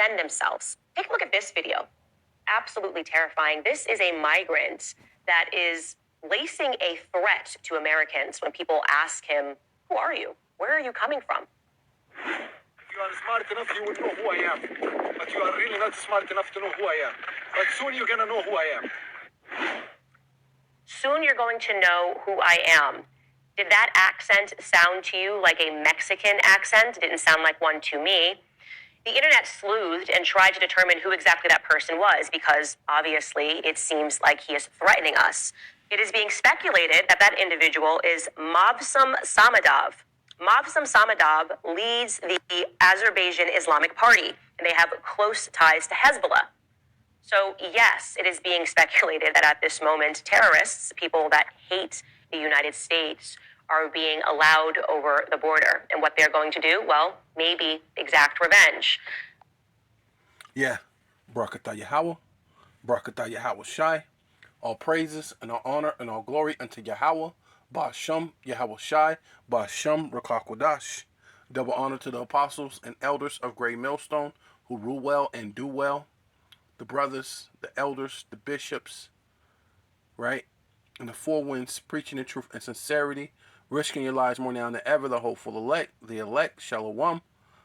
defend themselves. Take a look at this video. Absolutely terrifying. This is a migrant that is lacing a threat to Americans when people ask him, who are you? Where are you coming from? If you are smart enough, you will know who I am. But you are really not smart enough to know who I am. But soon you're going to know who I am. Soon you're going to know who I am. Did that accent sound to you like a Mexican accent? It didn't sound like one to me. The internet sleuthed and tried to determine who exactly that person was because, obviously, it seems like he is threatening us. It is being speculated that that individual is Mavsum Samadov. Mavsum Samadov leads the Azerbaijan Islamic Party, and they have close ties to Hezbollah. So, yes, it is being speculated that at this moment, terrorists, people that hate the United States, are being allowed over the border. And what they're going to do, well, maybe exact revenge. Yeah. Barakatah Yahweh. Barakatah Yahweh Shai. All praises and all honor and all glory unto Yahweh. Ba'ashem Yahweh Shai. Ba'ashem Rakakwadash. Double honor to the apostles and elders of Great Millstone who rule well and do well. The brothers, the elders, the bishops, right? And the four winds, preaching the truth and sincerity, risking your lives more now than ever, the hopeful elect, the elect, Shalom,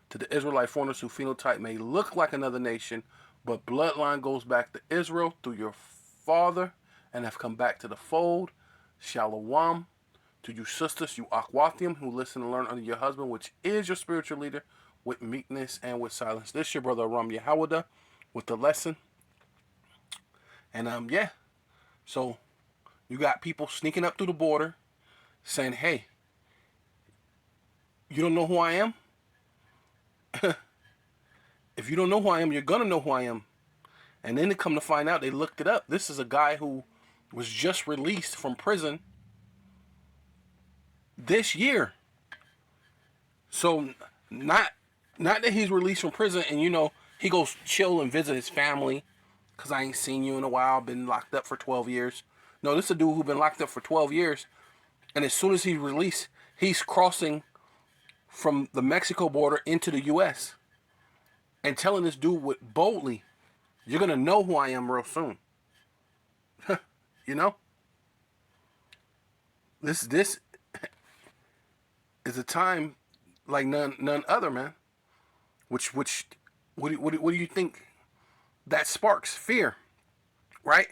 to the Israelite foreigners who phenotype may look like another nation, but bloodline goes back to Israel through your father and have come back to the fold, Shalom, to you sisters, you Akwathium, who listen and learn under your husband, which is your spiritual leader, with meekness and with silence. This is your brother Aram Yahawada with the lesson. And yeah, so you got people sneaking up through the border saying, hey, you don't know who I am? If you don't know who I am, you're going to know who I am. And then they come to find out, they looked it up. This is a guy who was just released from prison this year. So not that he's released from prison and, you know, he goes chill and visit his family because I ain't seen you in a while, been locked up for 12 years. No, this is a dude who's been locked up for 12 years. And as soon as he's released, he's crossing from the Mexico border into the U.S. and telling this dude boldly, you're going to know who I am real soon. You know? This is a time like none other, man. What do you think that sparks? Fear, right?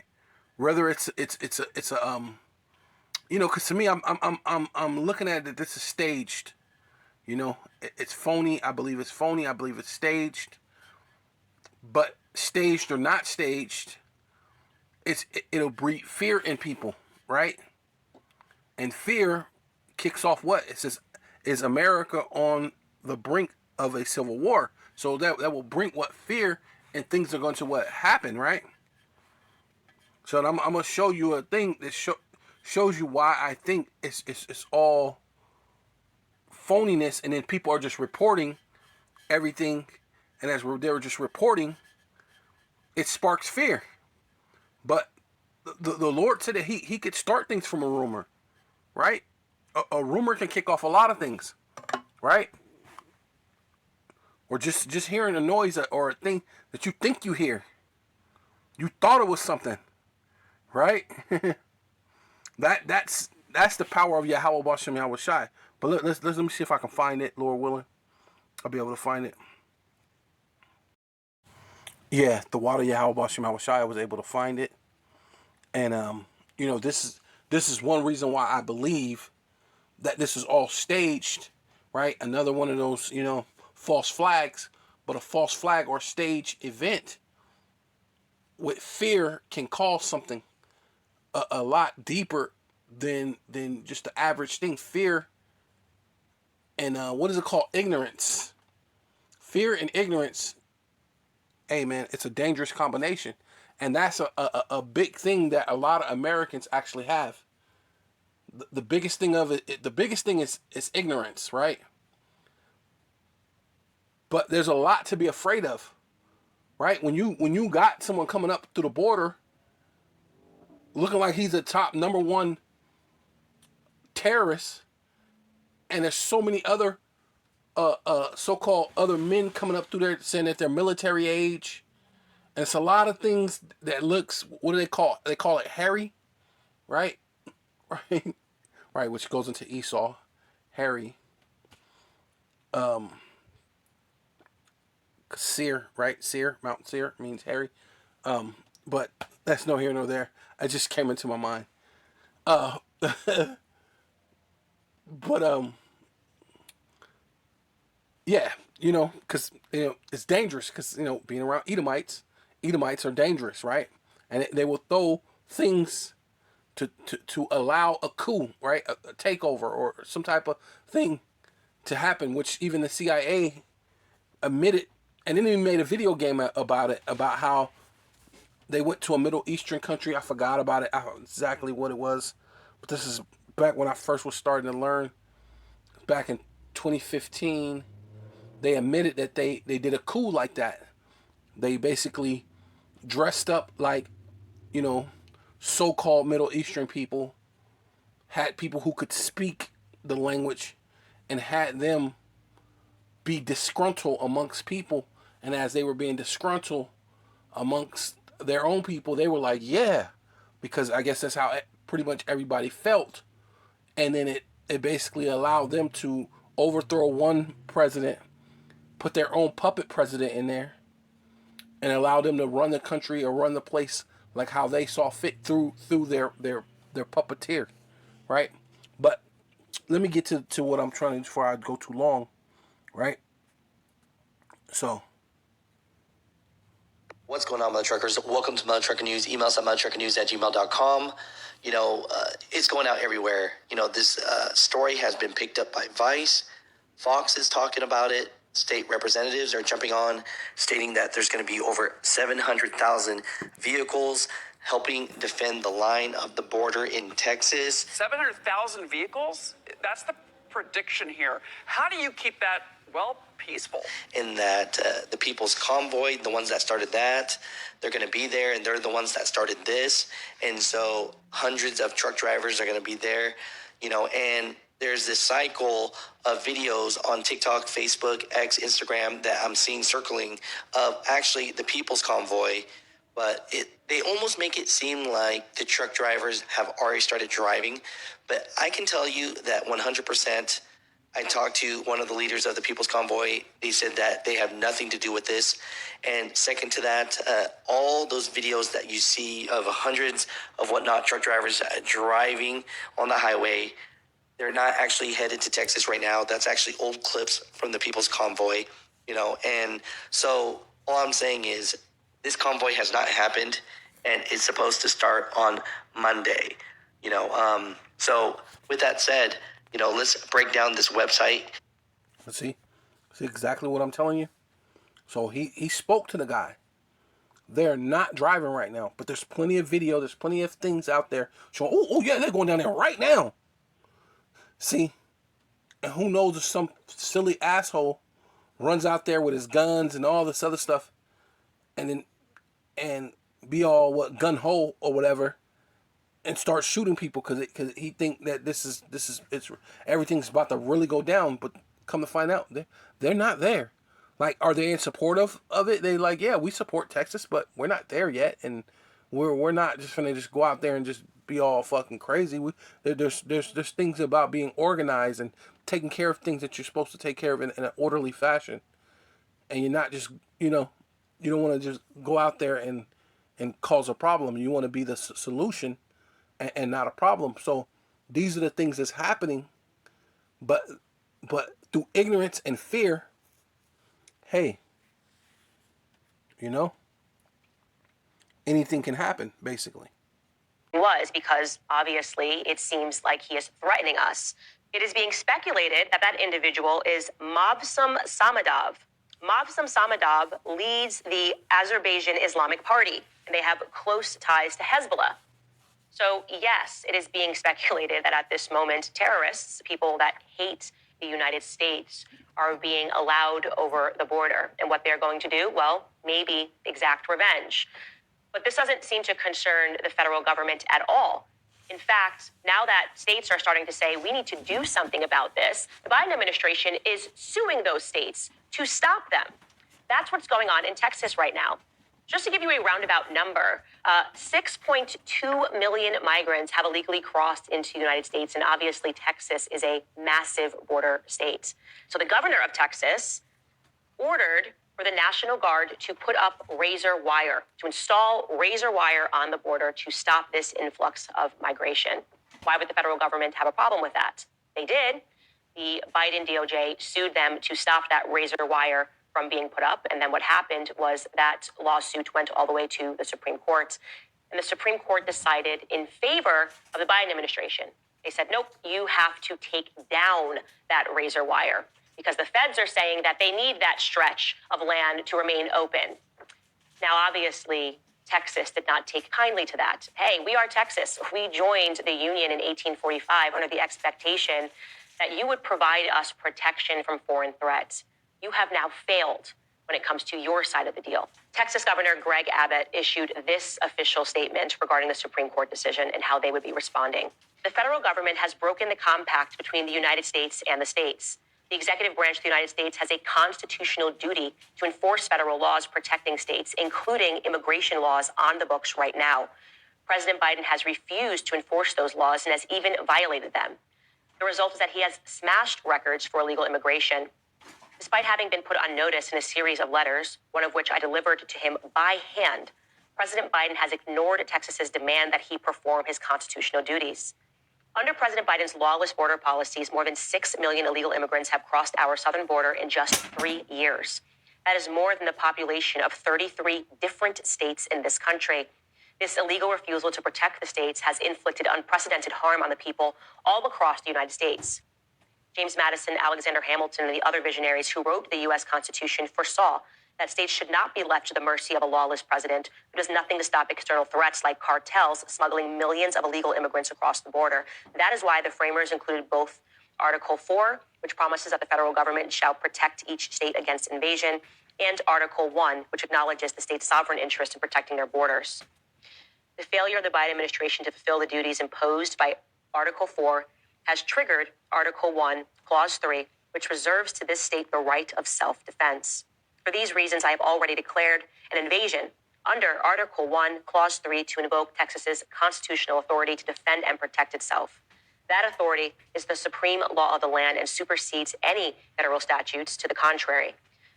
Whether it's a you know, because to me, I'm looking at it. This is staged. You know, it's phony. I believe it's phony. I believe it's staged. But staged or not staged, it'll breed fear in people, right? And fear kicks off what? It says, is America on the brink of a civil war? So that will bring what? Fear, and things are going to what? Happen, right? So I'm going to show you a thing that shows you why I think it's all phoniness, and then people are just reporting everything, and as they were just reporting, it sparks fear. But the Lord said that he could start things from a rumor, right? A rumor can kick off a lot of things, right? Or just hearing a noise or a thing that you think you hear. You thought it was something, right? That's the power of Yahweh Bashem Yahweh Shai. But let me see if I can find it, Lord willing. I'll be able to find it. Yeah, the water Yahweh Bashem Yahweh Shai, I was able to find it. And you know, this is one reason why I believe that this is all staged, right? Another one of those, you know, false flags, but a false flag or stage event with fear can cause something a lot deeper than just the average thing. Fear and what is it called? Ignorance. Fear and ignorance. Hey man, it's a dangerous combination, and that's a big thing that a lot of Americans actually have. The biggest thing of it, the biggest thing is ignorance, right? But there's a lot to be afraid of, right? When you got someone coming up through the border, looking like he's the top #1 terrorist, and there's so many other so-called other men coming up through there saying that they're military age. And it's a lot of things that looks, what do they call it? They call it hairy, right? Right, right, which goes into Esau, hairy. Seir, right? Seir, Mount Seir means hairy. But that's no here nor there. It just came into my mind. Uh, but yeah, because it's dangerous. Because being around Edomites are dangerous, right? And they will throw things to allow a coup, right? A takeover or some type of thing to happen, which even the CIA admitted, and then even made a video game about it, about how they went to a Middle Eastern country. I forgot about it, exactly what it was, but this is back when I first was starting to learn. Back in 2015, they admitted that they did a coup like that. They basically dressed up like, so-called Middle Eastern people, had people who could speak the language, and had them be disgruntled amongst people. And as they were being disgruntled amongst their own people, they were like, yeah, because I guess that's how pretty much everybody felt. And then it basically allowed them to overthrow one president, put their own puppet president in there, and allow them to run the country or run the place like how they saw fit through their puppeteer, right? But let me get to what I'm trying to, before I go too long, right? So, what's going on, Mother Truckers? Welcome to Mother Trucker News. Email us at mothertruckernews@gmail.com. It's going out everywhere. This story has been picked up by Vice. Fox is talking about it. State representatives are jumping on, stating that there's going to be over 700,000 vehicles helping defend the line of the border in Texas. 700,000 vehicles? That's the prediction here. How do you keep that, peaceful? In that the People's Convoy, the ones that started that, they're going to be there, and they're the ones that started this. And so hundreds of truck drivers are going to be there, and there's this cycle of videos on TikTok, Facebook, X, Instagram that I'm seeing circling of actually the People's Convoy, but they almost make it seem like the truck drivers have already started driving. But I can tell you that 100%, I talked to one of the leaders of the People's Convoy. They said that they have nothing to do with this. And second to that, all those videos that you see of hundreds of truck drivers driving on the highway, they're not actually headed to Texas right now. That's actually old clips from the People's Convoy, And so all I'm saying is this convoy has not happened, and it's supposed to start on Monday, So with that said, let's break down this website. let's see exactly what I'm telling you. So he spoke to the guy. They're not driving right now, but there's plenty of video. There's plenty of things out there showing, oh yeah, they're going down there right now. See, and who knows if some silly asshole runs out there with his guns and all this other stuff, and be all gun ho or whatever, and start shooting people because he think that this is everything's about to really go down. But come to find out, they're not there. Like, are they in support of it? They like, yeah, we support Texas, but we're not there yet, and we're not just gonna just go out there and just be all fucking crazy. There's things about being organized and taking care of things that you're supposed to take care of in an orderly fashion, and you're not just you don't want to just go out there and cause a problem. You want to be the solution and not a problem. So these are the things that's happening, but through ignorance and fear, hey, anything can happen, basically. Was because obviously it seems like he is threatening us. It is being speculated that individual is Mavsum Samadov. Mavsum Samadov leads the Azerbaijan Islamic Party, and they have close ties to Hezbollah. So yes, it is being speculated that at this moment, terrorists, people that hate the United States, are being allowed over the border. And what they're going to do, maybe exact revenge. But this doesn't seem to concern the federal government at all. In fact, now that states are starting to say we need to do something about this, the Biden administration is suing those states to stop them. That's what's going on in Texas right now. Just to give you a roundabout number, 6.2 million migrants have illegally crossed into the United States, and obviously Texas is a massive border state. So the governor of Texas ordered for the National Guard to put up razor wire, to install razor wire on the border to stop this influx of migration. Why would the federal government have a problem with that? They did. The Biden DOJ sued them to stop that razor wire from being put up. And then what happened was that lawsuit went all the way to the Supreme Court. And the Supreme Court decided in favor of the Biden administration. They said, nope, you have to take down that razor wire, because the feds are saying that they need that stretch of land to remain open. Now, obviously, Texas did not take kindly to that. Hey, we are Texas. We joined the Union in 1845 under the expectation that you would provide us protection from foreign threats. You have now failed when it comes to your side of the deal. Texas Governor Greg Abbott issued this official statement regarding the Supreme Court decision and how they would be responding. The federal government has broken the compact between the United States and the states. The executive branch of the United States has a constitutional duty to enforce federal laws protecting states, including immigration laws on the books right now. President Biden has refused to enforce those laws and has even violated them. The result is that he has smashed records for illegal immigration. Despite having been put on notice in a series of letters, one of which I delivered to him by hand, President Biden has ignored Texas's demand that he perform his constitutional duties. Under President Biden's lawless border policies, more than 6 million illegal immigrants have crossed our southern border in just 3 years. That is more than the population of 33 different states in this country. This illegal refusal to protect the states has inflicted unprecedented harm on the people all across the United States. James Madison, Alexander Hamilton, and the other visionaries who wrote the U.S. Constitution foresaw that states should not be left to the mercy of a lawless president who does nothing to stop external threats like cartels smuggling millions of illegal immigrants across the border. That is why the framers included both Article 4, which promises that the federal government shall protect each state against invasion, and Article 1, which acknowledges the state's sovereign interest in protecting their borders. The failure of the Biden administration to fulfill the duties imposed by Article 4 has triggered Article 1, Clause 3, which reserves to this state the right of self-defense. For these reasons, I have already declared an invasion under Article 1, Clause 3 to invoke Texas's constitutional authority to defend and protect itself. That authority is the supreme law of the land and supersedes any federal statutes to the contrary.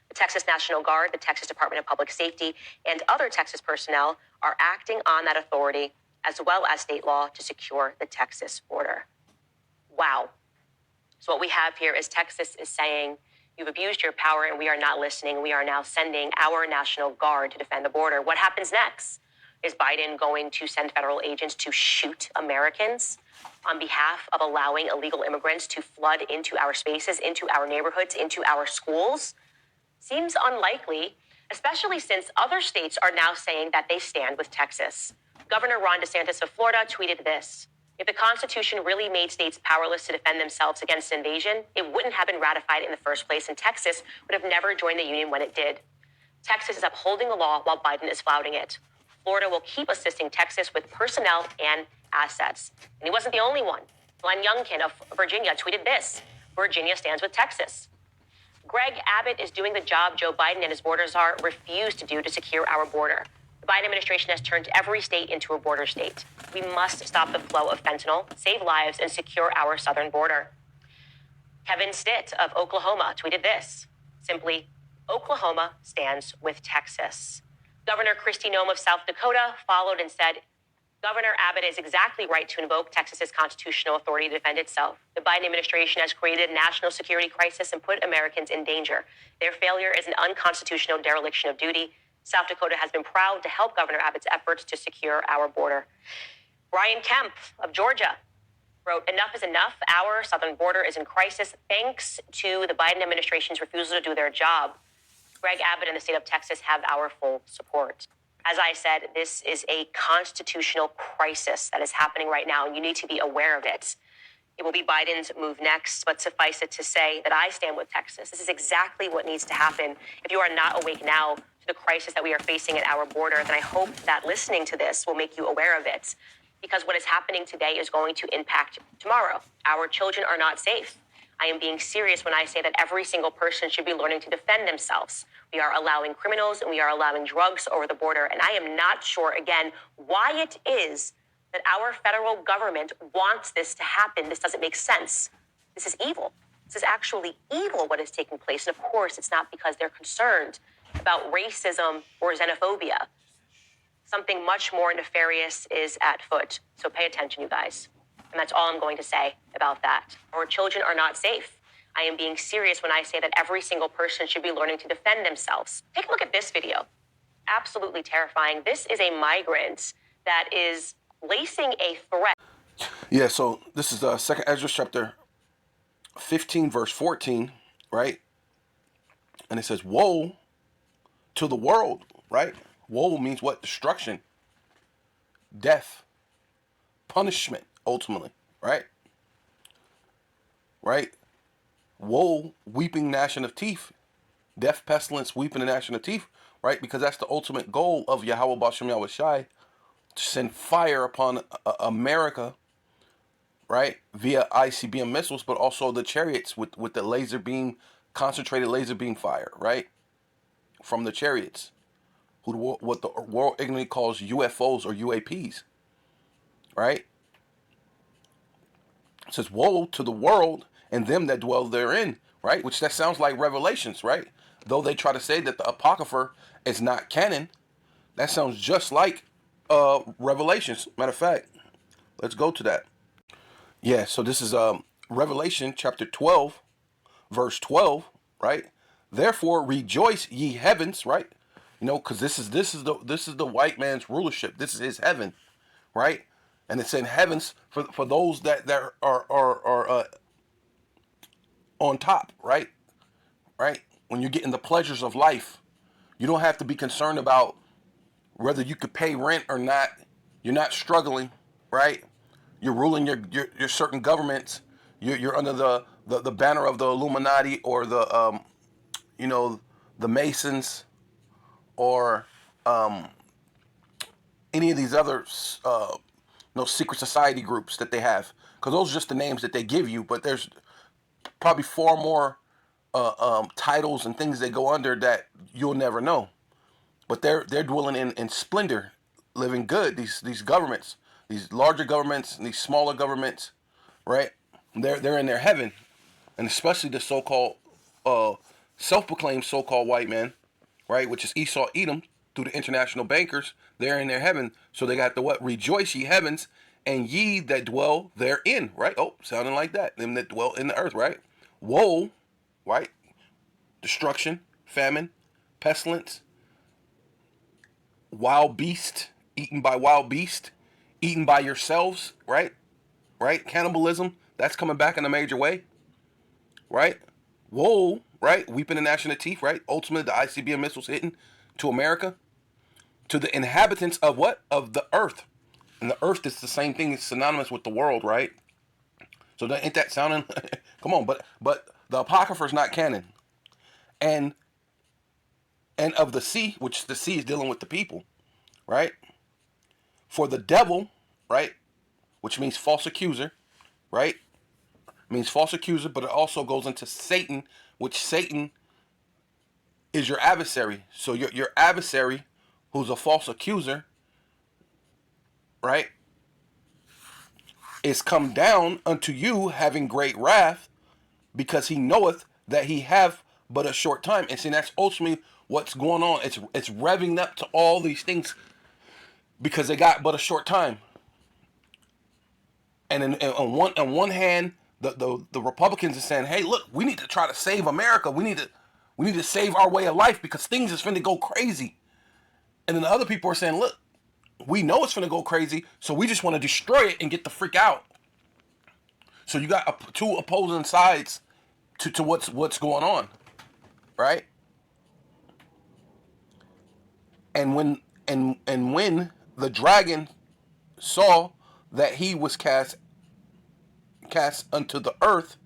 The Texas National Guard, the Texas Department of Public Safety, and other Texas personnel are acting on that authority, as well as state law, to secure the Texas border. Wow. So what we have here is Texas is saying, you've abused your power and we are not listening. We are now sending our National Guard to defend the border. What happens next? Is Biden going to send federal agents to shoot Americans on behalf of allowing illegal immigrants to flood into our spaces, into our neighborhoods, into our schools? Seems unlikely, especially since other states are now saying that they stand with Texas. Governor Ron DeSantis of Florida tweeted this: if the Constitution really made states powerless to defend themselves against invasion, it wouldn't have been ratified in the first place, and Texas would have never joined the Union when it did. Texas is upholding the law while Biden is flouting it. Florida will keep assisting Texas with personnel and assets. And he wasn't the only one. Glenn Youngkin of Virginia tweeted this: Virginia stands with Texas. Greg Abbott is doing the job Joe Biden and his border czar refused to do to secure our border. The Biden administration has turned every state into a border state. We must stop the flow of fentanyl, save lives, and secure our southern border. Kevin Stitt of Oklahoma tweeted this: simply, Oklahoma stands with Texas. Governor Kristi Noem of South Dakota followed and said, Governor Abbott is exactly right to invoke Texas's constitutional authority to defend itself. The Biden administration has created a national security crisis and put Americans in danger. Their failure is an unconstitutional dereliction of duty. South Dakota has been proud to help Governor Abbott's efforts to secure our border. Brian Kemp of Georgia wrote, enough is enough. Our southern border is in crisis thanks to the Biden administration's refusal to do their job. Greg Abbott and the state of Texas have our full support. As I said, this is a constitutional crisis that is happening right now, and you need to be aware of it. It will be Biden's move next, but suffice it to say that I stand with Texas. This is exactly what needs to happen. If you are not awake now to the crisis that we are facing at our border, then I hope that listening to this will make you aware of it. because what is happening today is going to impact tomorrow. Our children are not safe. I am being serious when I say that every single person should be learning to defend themselves. We are allowing criminals and we are allowing drugs over the border. And I am not sure, again, why it is that our federal government wants this to happen. This doesn't make sense. This is evil. This is actually evil, what is taking place. And of course, it's not because they're concerned about racism or xenophobia. Something much more nefarious is at foot. So pay attention, you guys. And that's all I'm going to say about that. Our children are not safe. I am being serious when I say that every single person should be learning to defend themselves. Take a look at this video. Absolutely terrifying. This is a migrant that is lacing a threat. Yeah, so this is 2nd Ezra chapter 15, verse 14, right? And it says, woe to the world, right? Woe means what? Destruction, death, punishment, ultimately, right? Right? Woe, weeping, gnashing of teeth, death, pestilence, weeping, and gnashing of teeth, right? Because that's the ultimate goal of Yahweh Bashem Yahweh Shai, to send fire upon America, right? Via ICBM missiles, but also the chariots with the laser beam, concentrated laser beam fire, right? From the chariots, what the world ignorantly calls UFOs or UAPs, right? It says, woe to the world and them that dwell therein, right? Which that sounds like Revelations, right? Though they try to say that the Apocrypha is not canon, that sounds just like Revelations. Matter of fact, let's go to that. Yeah, so this is Revelation chapter 12, verse 12, right? Therefore rejoice ye heavens, right? You know, because this is the white man's rulership. This is his heaven, right? And it's in heavens for those that are on top, right? Right? When you're getting the pleasures of life, you don't have to be concerned about whether you could pay rent or not. You're not struggling, right? You're ruling your certain governments. You're under the banner of the Illuminati or the the Masons or any of these other secret society groups that they have, because those are just the names that they give you. But there's probably far more titles and things they go under that you'll never know. But they're dwelling in splendor, living good. These governments, these larger governments, and these smaller governments, right? They're in their heaven, and especially the so-called self-proclaimed so-called white man, right? Which is Esau, Edom, through the international bankers. They're in their heaven, so they got the what? Rejoice ye heavens, and ye that dwell therein, right? Oh, sounding like that. Them that dwell in the earth, right? Woe, right? Destruction, famine, pestilence, wild beast, eaten by wild beast, eaten by yourselves, right? Right? Cannibalism, that's coming back in a major way, right? Woe, right? Weeping and gnashing of teeth, right? Ultimately, the ICBM missiles hitting to America, to the inhabitants of what? Of the earth. And the earth is the same thing, it's synonymous with the world, right? So ain't that sounding? Come on, but the Apocrypha is not canon. And of the sea, which the sea is dealing with the people, right? For the devil, right? Which means false accuser, right? Means false accuser, but it also goes into Satan, which Satan is your adversary. So your adversary, who's a false accuser, right, is come down unto you having great wrath, because he knoweth that he have but a short time. And see, that's ultimately what's going on. It's revving up to all these things because they got but a short time. And on one hand, the Republicans are saying, hey, look, we need to try to save America. We need to save our way of life because things is finna go crazy. And then the other people are saying, look, we know it's finna go crazy, so we just want to destroy it and get the freak out. So you got two opposing sides to what's going on, right? And when the dragon saw that he was cast unto the earth,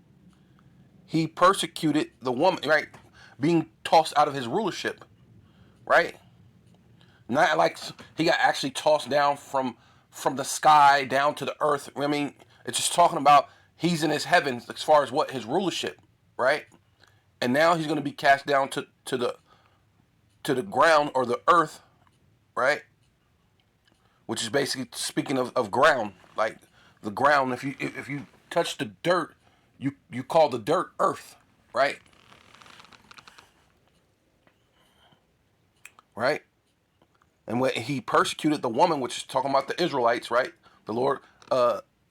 he persecuted the woman, right? Being tossed out of his rulership, right? Not like he got actually tossed down from from the sky down to the earth. I mean, it's just talking about he's in his heavens as far as what his rulership, right? And now he's going to be cast down to the ground or the earth, right? Which is basically speaking of ground, like the ground. If you touch the dirt, you call the dirt earth, right? Right? And when he persecuted the woman, which is talking about the Israelites, right? The Lord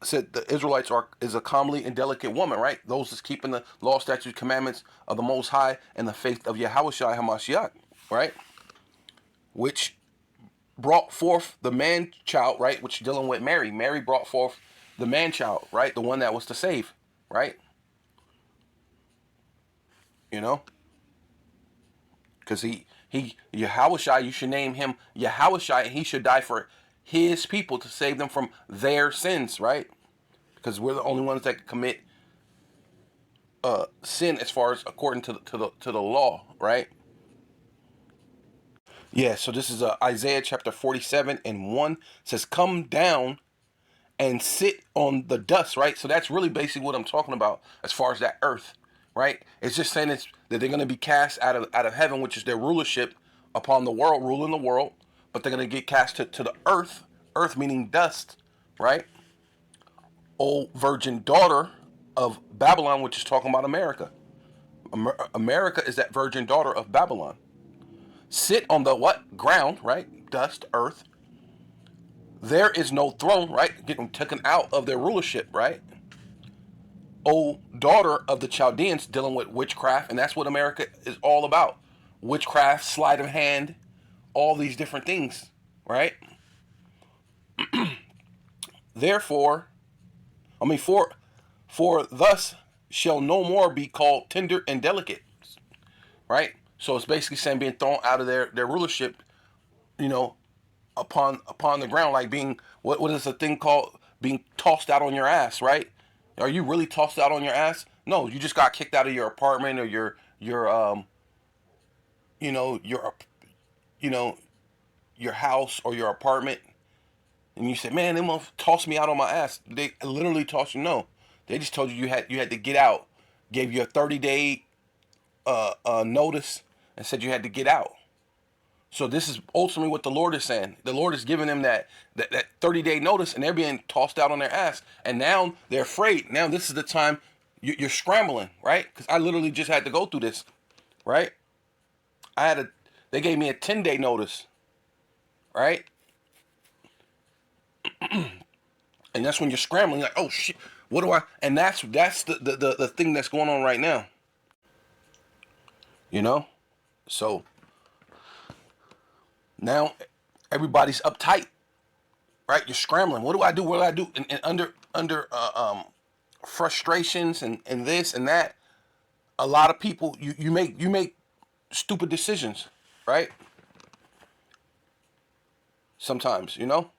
said the Israelites is a comely and delicate woman, right? Those that's keeping the law, statutes, commandments of the Most High and the faith of Yahushua Hamashiach, right? Which brought forth the man child, right? Which dealing with Mary. Mary brought forth the man child, right? The one that was to save, right? You know, because he Yahushua, you should name him Yahushua, and he should die for his people to save them from their sins, right? Because we're the only ones that can commit sin as far as according to the law, right? Yeah. So this is Isaiah chapter 47 and 1 says, "Come down and sit on the dust," right? So that's really basically what I'm talking about as far as that earth, right? It's just saying that they're going to be cast out of heaven, which is their rulership upon the world, ruling the world, but they're going to get cast to the earth meaning dust, right? O virgin daughter of Babylon, which is talking about America. America is that virgin daughter of Babylon. Sit on the what? Ground, right? Dust, earth. There is no throne, right? Getting taken out of their rulership, right? O daughter of the Chaldeans, dealing with witchcraft, and that's what America is all about. Witchcraft, sleight of hand, all these different things, right? Therefore, for thus shall no more be called tender and delicate, right? So it's basically saying being thrown out of their rulership, you know, upon the ground, like being what is the thing called being tossed out on your ass, right? Are you really tossed out on your ass? No, you just got kicked out of your apartment or your you know your you know your house or your apartment, and you said, man, they must toss me out on my ass. They literally tossed you. No, they just told you had to get out, gave you a 30-day notice, and said you had to get out. So this is ultimately what the Lord is saying. The Lord is giving them that 30-day notice, and they're being tossed out on their ass. And now they're afraid. Now this is the time you're scrambling, right? Because I literally just had to go through this, right? They gave me a 10-day notice, right? And that's when you're scrambling, like, oh shit, what do I? And that's the thing that's going on right now, you know. So now everybody's uptight, right? You're scrambling. What do I do? What do I do? And under frustrations and this and that, a lot of people you make stupid decisions, right? Sometimes, you know.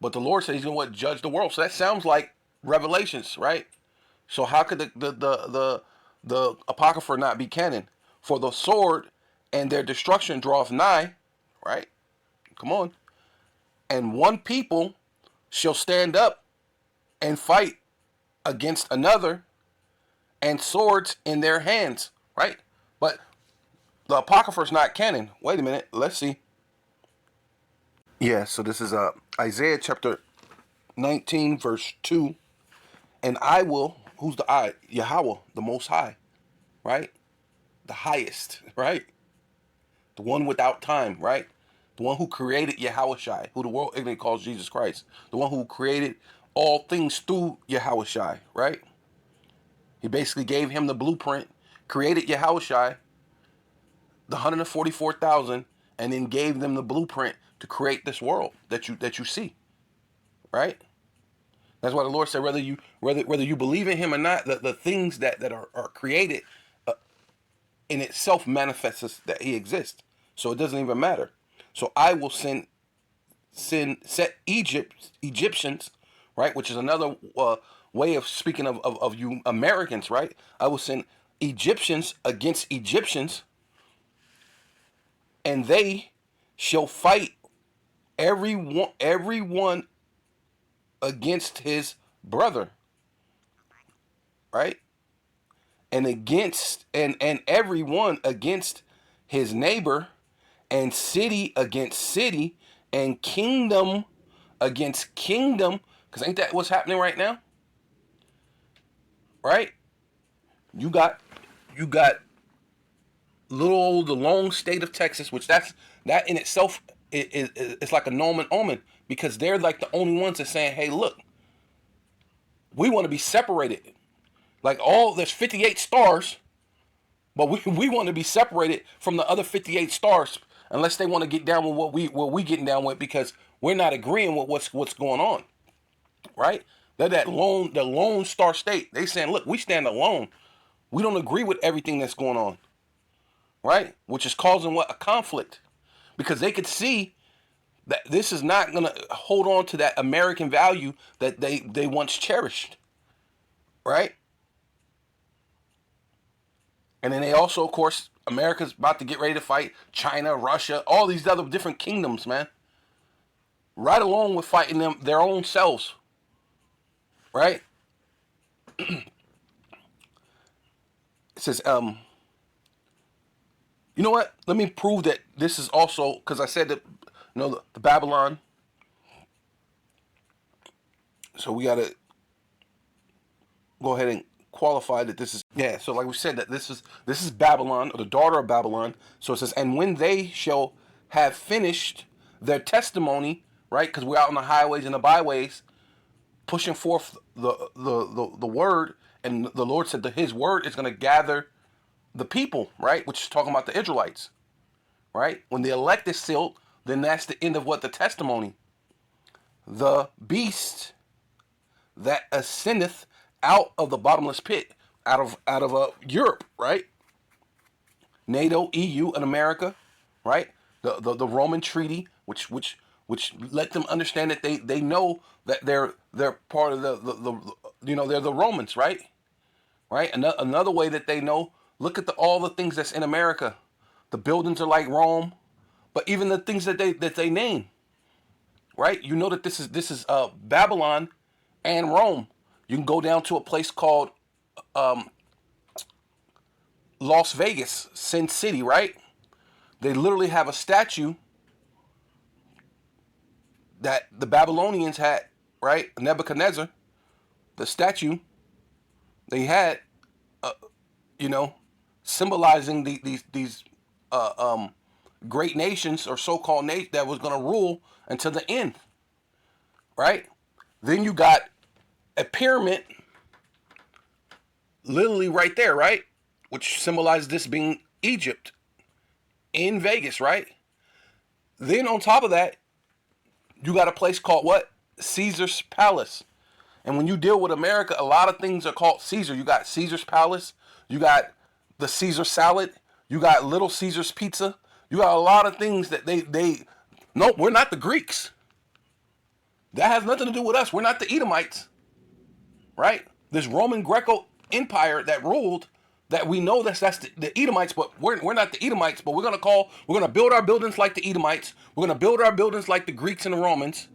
But the Lord says He's going to judge the world. So that sounds like Revelations, right? So how could the Apocrypha not be canon? For the sword and their destruction draweth nigh, right? Come on. And one people shall stand up and fight against another, and swords in their hands, right? But the Apocrypha is not canon. Wait a minute. Let's see. Yeah, so this is Isaiah chapter 19, verse 2. And I will, who's the I? Yahweh, the Most High, right? The highest, right? The one without time, right? The one who created Yahushai, who the world ignorantly calls Jesus Christ. The one who created all things through Yahushai, right? He basically gave him the blueprint, created Yahushai, the 144,000, and then gave them the blueprint to create this world that you see, right? That's why the Lord said, whether you believe in Him or not, the things that are created in itself manifests that He exists. So it doesn't even matter. So I will set Egyptians, right, which is another way of speaking of you Americans, right? I will send Egyptians against Egyptians, and they shall fight every one against his brother, right? And against and everyone against his neighbor, and city against city, and kingdom against kingdom. Because ain't that what's happening right now? Right? You got little old the long state of Texas, which that in itself is like a Norman omen, because they're like the only ones that's saying, hey, look, we want to be separated. Like there's 58 stars, but we want to be separated from the other 58 stars, unless they want to get down with what we getting down with, because we're not agreeing with what's going on, right? They're the lone star state. They saying, look, we stand alone. We don't agree with everything that's going on, right? Which is causing a conflict, because they could see that this is not going to hold on to that American value that they once cherished, right? And then they also, of course, America's about to get ready to fight China, Russia, all these other different kingdoms, man. Right along with fighting their own selves, right? It says, you know what? Let me prove that this is also, because I said that, the Babylon. So we got to go ahead and qualify that this is, so like we said, that this is Babylon, or the daughter of Babylon. So it says, and when they shall have finished their testimony, right? Because we're out on the highways and the byways pushing forth the word, and the Lord said that his word is going to gather the people, right? Which is talking about the Israelites, right? When the elect is sealed, then that's the end of what? The testimony. The beast that ascendeth out of the bottomless pit, out of Europe, right? NATO, EU, and America, right? The Roman treaty, which let them understand that they know that they're part of the they're the Romans, right? Right. Another way that they know. Look at all the things that's in America. The buildings are like Rome, but even the things that they name, right? You know that this is Babylon and Rome. You can go down to a place called Las Vegas, Sin City, right? They literally have a statue that the Babylonians had, right? Nebuchadnezzar, the statue they had, symbolizing these great nations, or so-called nations, that was going to rule until the end, right? Then you got a pyramid, literally right there, right? Which symbolizes this being Egypt in Vegas, right? Then on top of that, you got a place called what? Caesar's Palace. And when you deal with America, a lot of things are called Caesar. You got Caesar's Palace. You got the Caesar salad. You got Little Caesar's pizza. You got a lot of things that no, we're not the Greeks. That has nothing to do with us. We're not the Edomites, right? This Roman Greco Empire that ruled, that we know that's the Edomites, but we're not the Edomites, but we're going to build our buildings like the Edomites. We're going to build our buildings like the Greeks and the Romans.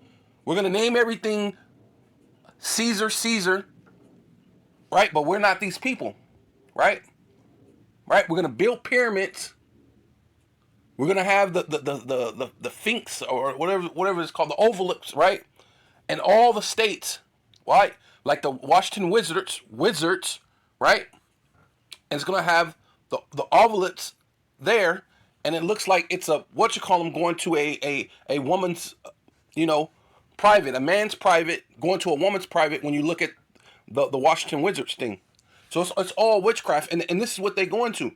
We're going to name everything Caesar, right? But we're not these people, right? Right? We're going to build pyramids. We're going to have the Sphinx, or whatever it's called, the obelisks, right? And all the states, right? Like the Washington Wizards, right? And it's going to have the obelisks there, and it looks like it's going to a woman's, private, a man's private, going to a woman's private, when you look at the Washington Wizards thing. So it's all witchcraft, and this is what they go into.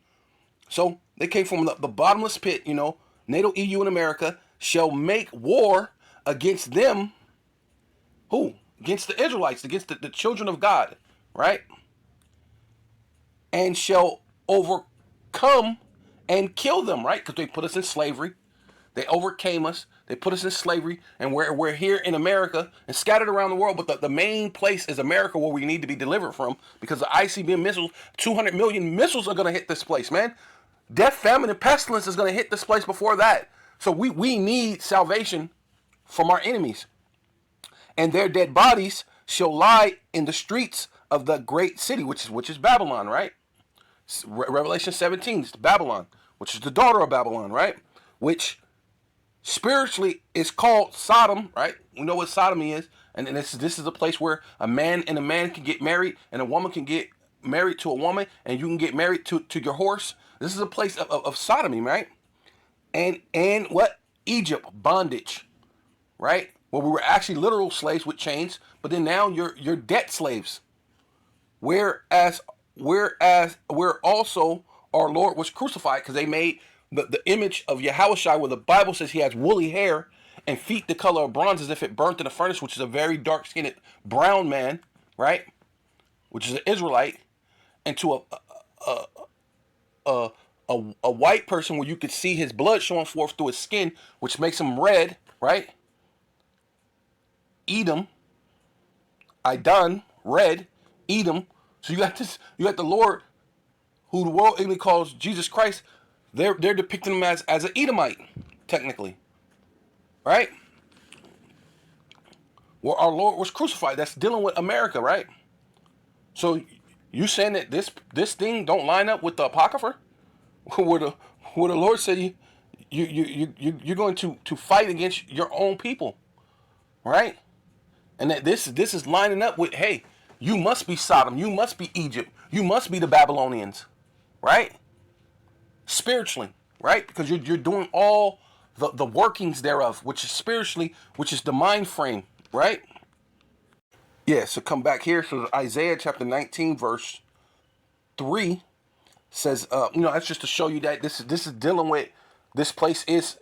So they came from the bottomless pit, NATO, EU, and America shall make war against them. Who? Against the Israelites, against the children of God, right? And shall overcome and kill them, right? Because they put us in slavery. They overcame us. They put us in slavery, and we're here in America and scattered around the world. But the main place is America, where we need to be delivered from, because the ICBM missiles, 200 million missiles are going to hit this place, man. Death, famine, and pestilence is going to hit this place before that. So we need salvation from our enemies. and their dead bodies shall lie in the streets of the great city, which is Babylon, right? Revelation 17 is Babylon, which is the daughter of Babylon, right? Which spiritually is called Sodom, right? We know what sodomy is, and this is a place where a man and a man can get married, and a woman can get married to a woman, and you can get married to your horse. This is a place of sodomy, right? And what? Egypt, bondage, right? Well, we were actually literal slaves with chains, but then now you're debt slaves. Whereas where also our Lord was crucified, because they made the image of Yahushua, where the Bible says he has woolly hair and feet the color of bronze, as if it burnt in a furnace, which is a very dark-skinned brown man, right? Which is an Israelite, and to a white person where you could see his blood showing forth through his skin, which makes him red, right? Edom, Idan, red, Edom. So you got this, you got the Lord, who the world even calls Jesus Christ. They're depicting him as an Edomite, technically, right? Where our Lord was crucified. That's dealing with America, right? So you saying that this thing don't line up with the Apocrypha, where the Lord said you're going to fight against your own people, right? And that this is lining up with, hey, you must be Sodom, you must be Egypt, you must be the Babylonians, right? Spiritually, right? Because you're doing all the workings thereof, which is spiritually, which is the mind frame, right? Yeah, so come back here. So Isaiah chapter 19, verse 3 says, that's just to show you that this is dealing with, this place is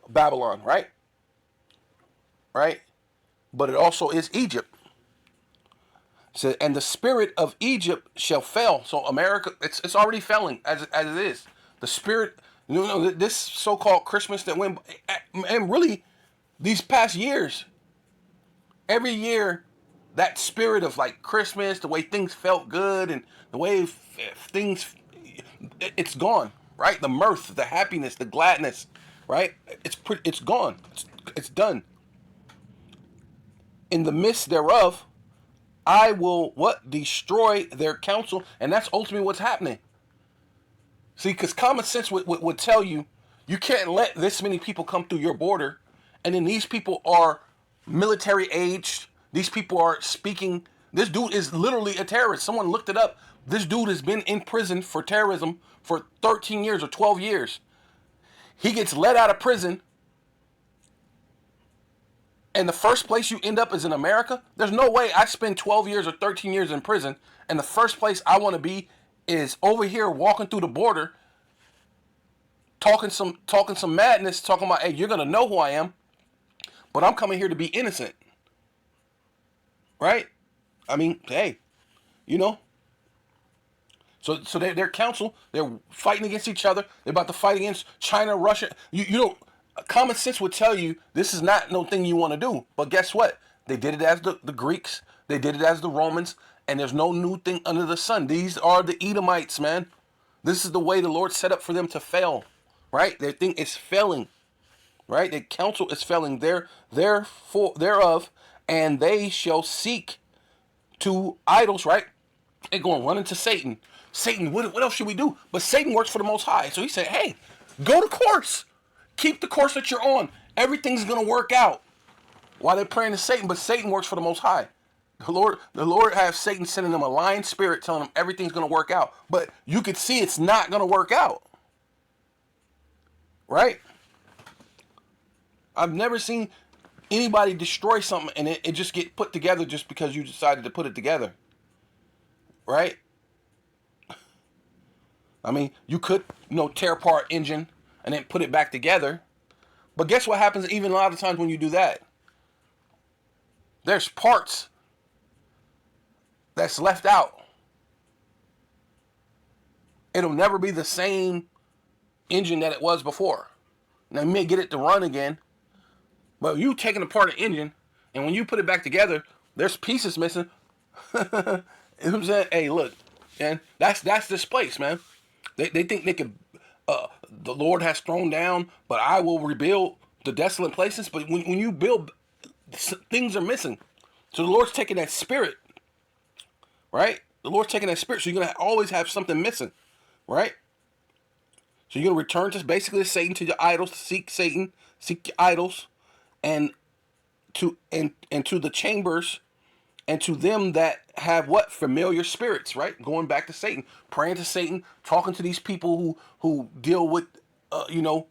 Babylon, right? Right? But it also is Egypt. So, and the spirit of Egypt shall fail. So America, it's already failing as it is. The spirit, this so-called Christmas that went, and really these past years, every year, that spirit of like Christmas, the way things felt good and the way things, it's gone, right? The mirth, the happiness, the gladness, right? It's gone. It's done. In the midst thereof, I will destroy their counsel, and that's ultimately what's happening. See, because common sense would tell you, you can't let this many people come through your border, and then these people are military aged. These people are speaking. This dude is literally a terrorist. Someone looked it up. This dude has been in prison for terrorism for 13 years or 12 years. He gets let out of prison, and the first place you end up is in America. There's no way I spend 12 years or 13 years in prison, and the first place I want to be is over here walking through the border, talking some madness, talking about, hey, you're gonna know who I am, but I'm coming here to be innocent, right? I mean, hey, So their council, they're fighting against each other. They're about to fight against China, Russia. Common sense would tell you this is not no thing you want to do. But guess what? They did it as the Greeks. They did it as the Romans. And there's no new thing under the sun. These are the Edomites, man. This is the way the Lord set up for them to fail, right? Their thing is failing, right? Their counsel is failing thereof, and they shall seek to idols, right? They're going running to Satan. Satan, what else should we do? But Satan works for the Most High. So he said, hey, go to course. Keep the course that you're on. Everything's going to work out. While they're praying to Satan, but Satan works for the Most High. The Lord has Satan sending them a lying spirit telling them everything's going to work out. But you could see it's not going to work out. Right? I've never seen anybody destroy something and it just get put together just because you decided to put it together. Right? I mean, you could, tear apart engine and then put it back together. But guess what happens even a lot of times when you do that? There's parts that's left out. It'll never be the same engine that it was before. Now, you may get it to run again, but you taking apart an engine, and when you put it back together, there's pieces missing. You know what I'm saying? Hey, look, man, that's this place, man. They think they could, the Lord has thrown down, but I will rebuild the desolate places. But when you build things are missing. So the Lord's taking that spirit, right? The Lord's taking that spirit. So you're going to always have something missing, right? So you're going to return to basically Satan, to your idols, to seek Satan, seek your idols, and to the chambers, and to them that have what? Familiar spirits, right? Going back to Satan, praying to Satan, talking to these people who deal with, you know,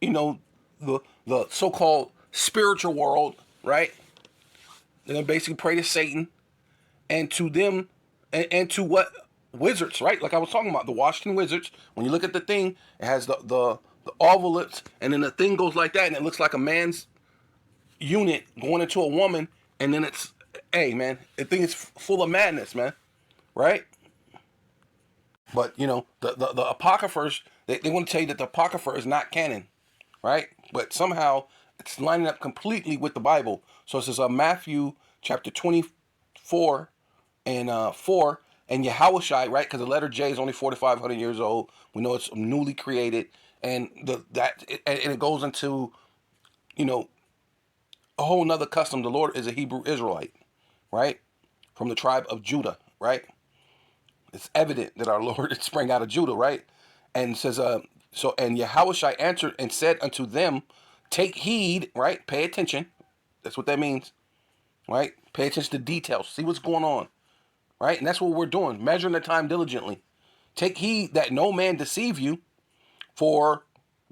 the so-called spiritual world, right? They're gonna basically pray to Satan and to them, and to what? Wizards, right? Like I was talking about, the Washington Wizards. When you look at the thing, it has the ovulates, and then the thing goes like that, and it looks like a man's unit going into a woman, and then it's, hey man, the thing is full of madness, man, right? But you know, the apocryphers, they want to tell you that the apocrypha is not canon, right? But somehow it's lining up completely with the Bible. So it says Matthew chapter 24 and 4, and Yahushai, right? Because the letter J is only 4,500 years old. We know it's newly created, and it goes into, you know, a whole nother custom. The Lord is a Hebrew Israelite, right? From the tribe of Judah, right? It's evident that our Lord sprang out of Judah, right? And it says, and Yahushai answered and said unto them, take heed, right? Pay attention. That's what that means, right? Pay attention to details. See what's going on, right? And that's what we're doing, measuring the time diligently. Take heed that no man deceive you, for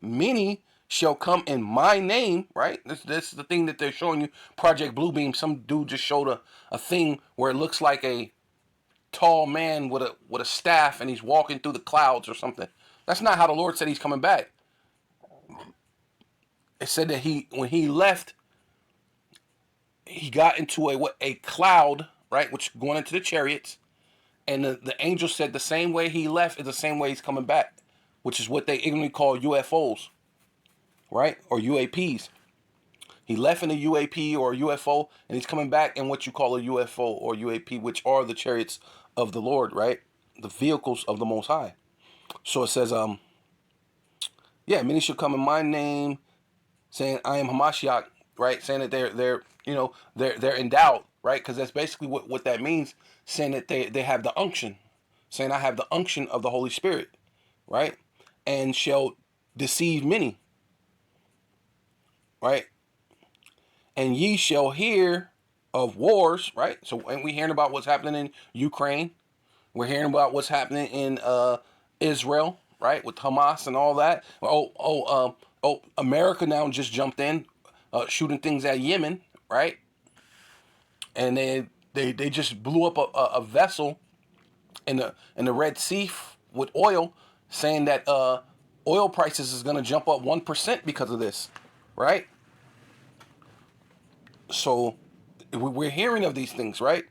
many shall come in my name, right? This is the thing that they're showing you. Project Bluebeam, some dude just showed a thing where it looks like a tall man with a staff, and he's walking through the clouds or something. That's not how the Lord said he's coming back. It said that when he left, he got into a cloud, right, which going into the chariots, and the angel said the same way he left is the same way he's coming back, which is what they ignorantly call UFOs, right, or UAPs. He left in a UAP or a UFO, and he's coming back in what you call a UFO or UAP, which are the chariots of the Lord, right? The vehicles of the Most High. So it says, many shall come in my name, saying I am Hamashiach, right? Saying that they're endowed, right? Because that's basically what that means, saying that they have the unction, saying I have the unction of the Holy Spirit, right? And shall deceive many, right? And ye shall hear of wars, right? So, and we hearing about what's happening in Ukraine. We're hearing about what's happening in Israel, right, with Hamas and all that. America now just jumped in, shooting things at Yemen, right? And they just blew up a vessel in the Red Sea with oil, saying that oil prices is going to jump up 1% because of this, right? So we're hearing of these things, right?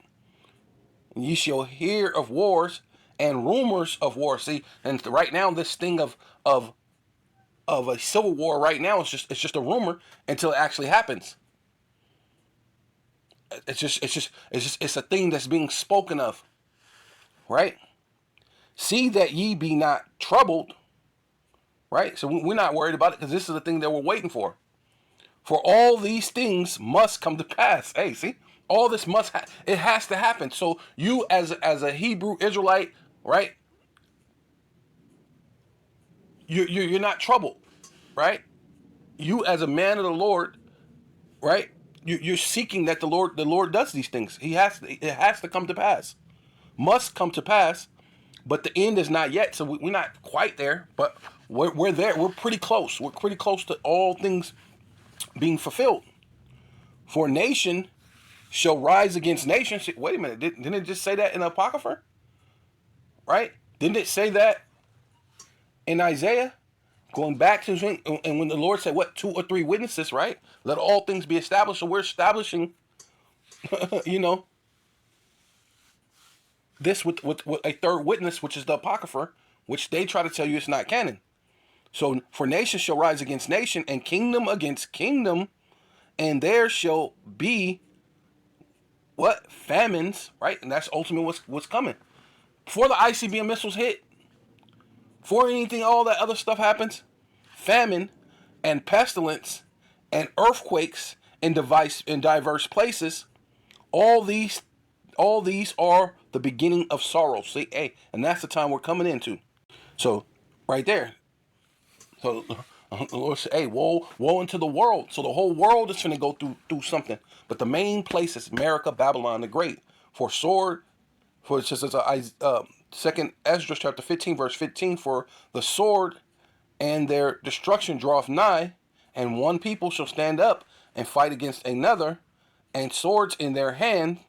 And ye shall hear of wars and rumors of war. See, and right now this thing of a civil war right now is just a rumor until it actually happens. It's a thing that's being spoken of, right? See that ye be not troubled, right? So we're not worried about it because this is the thing that we're waiting for. For all these things must come to pass. Hey, see, all this it has to happen. So you as a Hebrew Israelite, right? You're not troubled, right? You as a man of the Lord, right? You're seeking that the Lord does these things. It has to come to pass, must come to pass, but the end is not yet. So we're not quite there, but we're there. We're pretty close. We're pretty close to all things being fulfilled. For nation shall rise against nation. Wait a minute, didn't it just say that in the Apocrypha? Right? Didn't it say that in Isaiah? Going back to, and when the Lord said, what, 2 or 3 witnesses, right? Let all things be established. So we're establishing, this with a third witness, which is the Apocrypha, which they try to tell you it's not canon. So for nation shall rise against nation, and kingdom against kingdom, and there shall be what? Famines, right? And that's ultimately what's coming. Before the ICBM missiles hit, before anything, all that other stuff happens, famine and pestilence and earthquakes in diverse places. All these are the beginning of sorrow. See, hey, and that's the time we're coming into. So, right there. So the Lord said, "Hey, woe into the world." So the whole world is going to go through something. But the main place is America, Babylon the Great. For sword, for it says Second Ezra chapter 15 verse 15. For the sword and their destruction draweth nigh, and one people shall stand up and fight against another, and swords in their hands.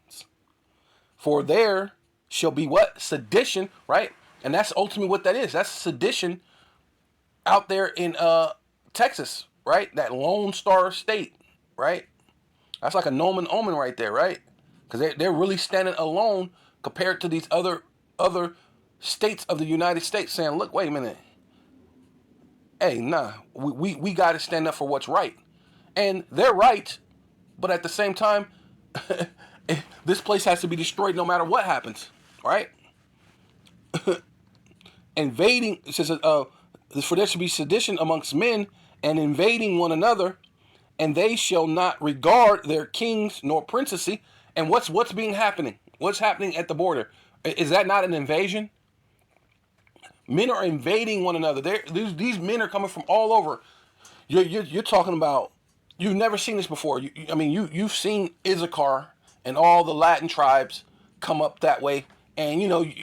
For there shall be what? Sedition, right? And that's ultimately what that is. That's sedition out there in Texas, right? That Lone Star State, right? That's like a nomen omen right there, right? Because they're really standing alone compared to these other states of the United States, saying, "Look, wait a minute, hey, nah, we got to stand up for what's right," and they're right, but at the same time, this place has to be destroyed no matter what happens, right? Invading, it says, for there should be sedition amongst men and invading one another, and they shall not regard their kings nor princessy. And what's being happening? What's happening at the border? Is that not an invasion? Men are invading one another. These men are coming from all over. You're talking about, you've never seen this before. I mean, you've seen Issachar and all the Latin tribes come up that way, and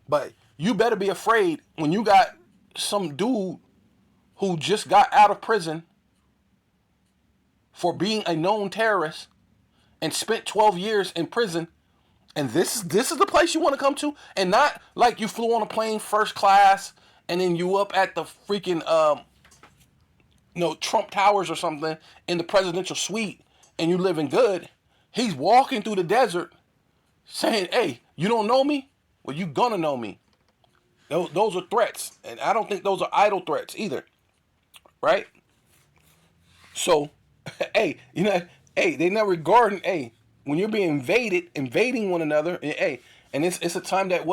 but you better be afraid when you got some dude who just got out of prison for being a known terrorist and spent 12 years in prison, and this is the place you want to come to, and not like you flew on a plane first class and then you up at the freaking Trump Towers or something in the presidential suite and you living good. He's walking through the desert saying, "Hey, you don't know me? Well, you gonna know me." Those are threats, and I don't think those are idle threats either, right? So, hey, they never regarding, when you're being invading one another, and it's a time that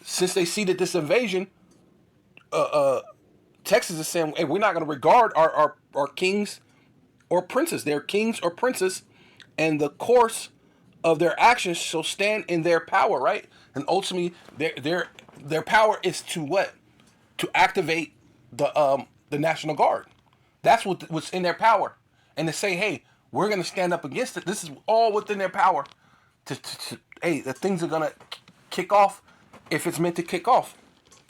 since they see that this invasion, Texas is saying, "Hey, we're not going to regard our kings or princes, their kings or princes, and the course of their actions shall stand in their power," right? And ultimately, their power is to what? To activate the National Guard. That's what's in their power, and to say, "Hey, we're going to stand up against it." This is all within their power. Hey, the things are going to kick off if it's meant to kick off.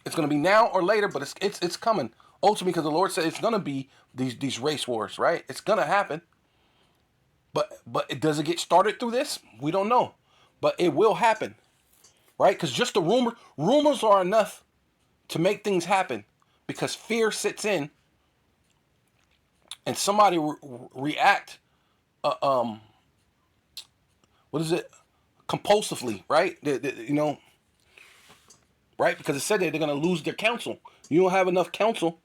It's going to be now or later, but it's coming. Ultimately, because the Lord said it's going to be these race wars, right? It's going to happen. But does it get started through this? We don't know, but it will happen, right? Because just the rumors are enough to make things happen, because fear sits in, and somebody react, what is it, compulsively, right? Right? Because it said that they're going to lose their counsel. You don't have enough counsel,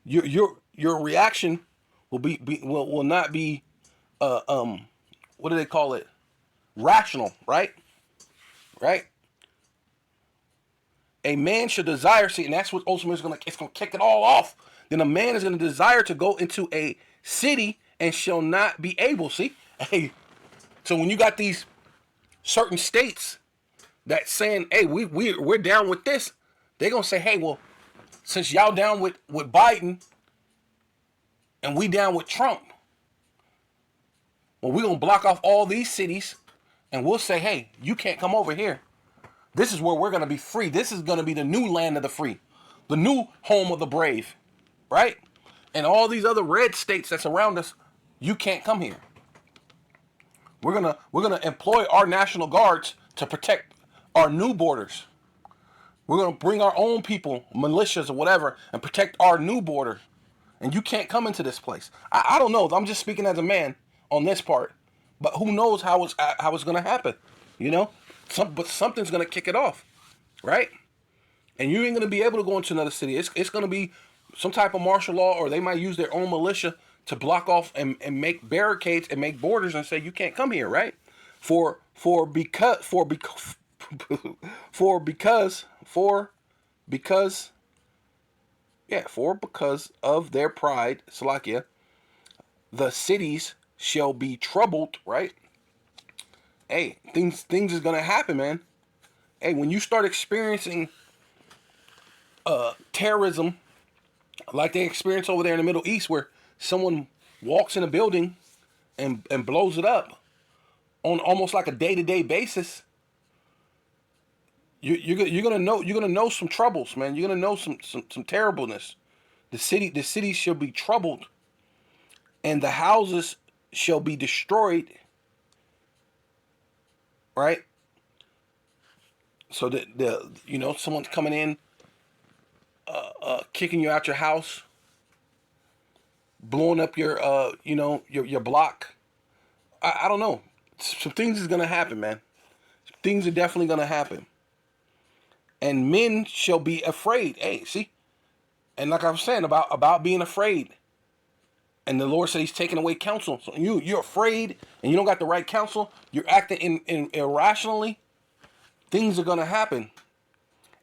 your reaction will not be what do they call it? Rational, right? Right? A man should desire, see, and that's what ultimately is going to kick it all off. Then a man is going to desire to go into a city and shall not be able. See, hey, so when you got these certain states that saying, "Hey, we're down with this," they're gonna say, "Hey, well, since y'all down with Biden and we down with Trump, well, we're gonna block off all these cities and we'll say, hey, you can't come over here. This is where we're gonna be free. This is gonna be the new land of the free, the new home of the brave, right? And all these other red states that's around us, you can't come here. We're gonna employ our National Guards to protect our new borders. We're gonna bring our own people, militias or whatever, and protect our new border. And you can't come into this place." I don't know. I'm just speaking as a man on this part, but who knows how it's gonna happen? But something's gonna kick it off, right? And you ain't gonna be able to go into another city. It's gonna be some type of martial law, or they might use their own militia to block off and make barricades and make borders and say you can't come here, right? Because of their pride, Salakia, the cities shall be troubled, right? Hey, things is gonna happen, man. Hey, when you start experiencing terrorism like they experience over there in the Middle East, where someone walks in a building and blows it up on almost like a day-to-day basis, you're gonna know some troubles, man. You're gonna know some terribleness. The city shall be troubled, and the houses shall be destroyed. Right. So the someone's coming in, kicking you out your house, blowing up your your block. I don't know. Some things is gonna happen, man. Things are definitely gonna happen. And men shall be afraid. Hey, see? And like I was saying about being afraid. And the Lord said he's taking away counsel. So you're afraid and you don't got the right counsel, you're acting in irrationally, things are gonna happen.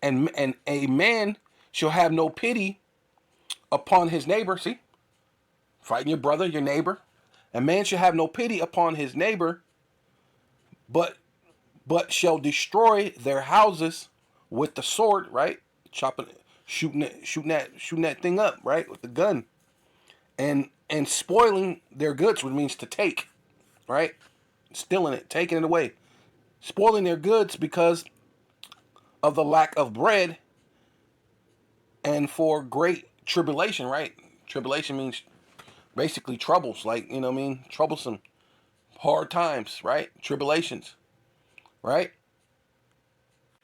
And a man shall have no pity upon his neighbor. See? Fighting your brother, your neighbor. A man shall have no pity upon his neighbor, but shall destroy their houses with the sword, right? Chopping, shooting that thing up, right, with the gun, and spoiling their goods, which means to take, right, stealing it, taking it away, spoiling their goods because of the lack of bread, and for great tribulation, right? Tribulation means basically troubles, like what I mean, troublesome, hard times, right? Tribulations, right?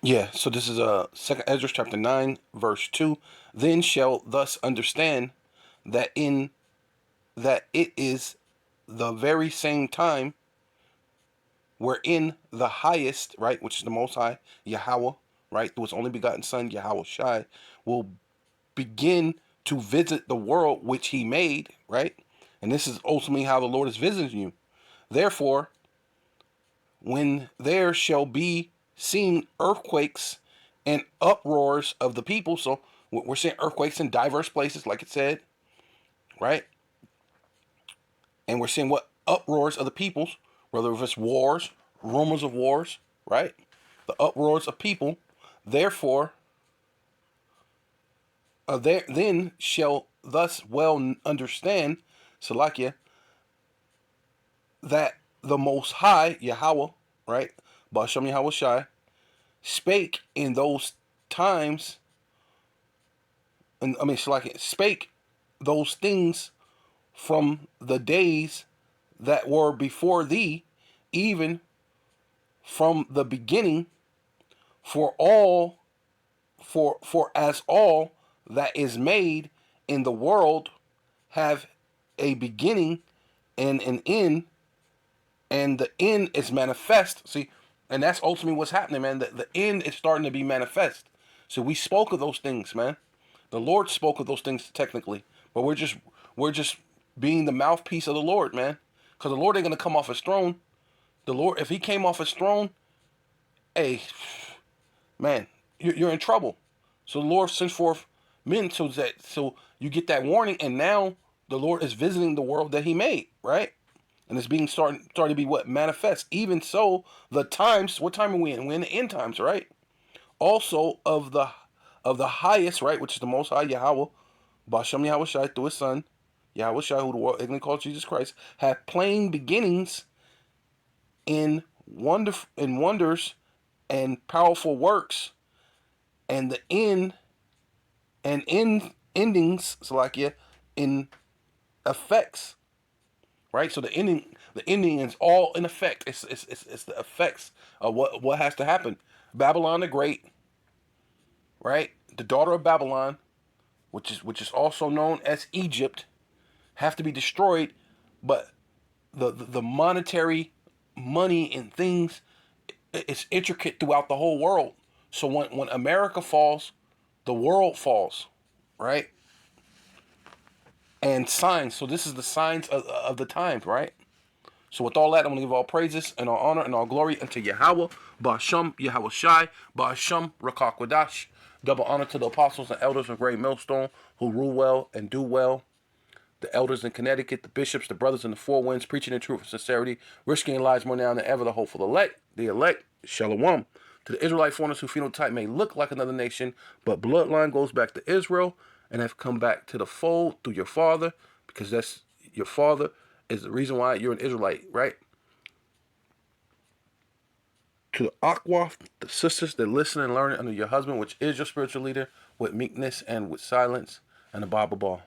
Yeah, so this is Second Ezra chapter 9, verse 2. Then shall thus understand that it is the very same time wherein the highest, right, which is the most high, Yahweh, right, through his only begotten son, Yahweh Shai, will begin to visit the world which he made, right? And this is ultimately how the Lord is visiting you. Therefore, when there shall be seen earthquakes and uproars of the people. So we're seeing earthquakes in diverse places, like it said, right? And we're seeing what uproars of the peoples, whether it's wars, rumors of wars, right? The uproars of people. Therefore, then shall thus well understand, Salakia, that the Most High, Yahweh, right? Basham Yahweh Shai, spake in those times, and I mean, spake those things from the days that were before thee, even from the beginning, for as all that is made in the world have a beginning and an end, and the end is manifest. See, and that's ultimately what's happening, man. The end is starting to be manifest. So we spoke of those things, man. The Lord spoke of those things technically, but we're just being the mouthpiece of the Lord, man. Because the Lord ain't gonna come off his throne. The Lord, if he came off his throne, hey, man, you're in trouble. So the Lord sends forth men so you get that warning, and now the Lord is visiting the world that he made, right? And it's being starting to be what manifest. Even so, the times. What time are we in? We're in the end times, right? Also of the highest, right, which is the Most High Yahweh, Basham Yahweh Shai through his Son, Yahweh Shai, who the world ignorantly calls Jesus Christ, have plain beginnings in wonders and powerful works, and the end and endings, Salakia, in effects. Right, so the ending is all in effect. It's the effects of what has to happen. Babylon the Great, right? The daughter of Babylon, which is also known as Egypt, have to be destroyed. But the monetary money and things, it's intricate throughout the whole world. So when America falls, the world falls, right? And signs. So this is the signs of the times, right? So with all that, I'm going to give all praises and all honor and all glory unto Yahweh, Ba'asham, Yahweh Shai, Ba'asham, Rakakwadash. Double honor to the apostles and elders of Great Millstone who rule well and do well. the elders in Connecticut, the bishops, the brothers in the four winds, preaching in truth and sincerity, risking lives more now than ever, the hopeful elect, Shalom. To the Israelite foreigners who phenotype may look like another nation, but bloodline goes back to Israel and have come back to the fold through your father, because that's your father is the reason why you're an Israelite, right? To the Aqua, the sisters that listen and learn under your husband, which is your spiritual leader, with meekness and with silence, and the Bible ball.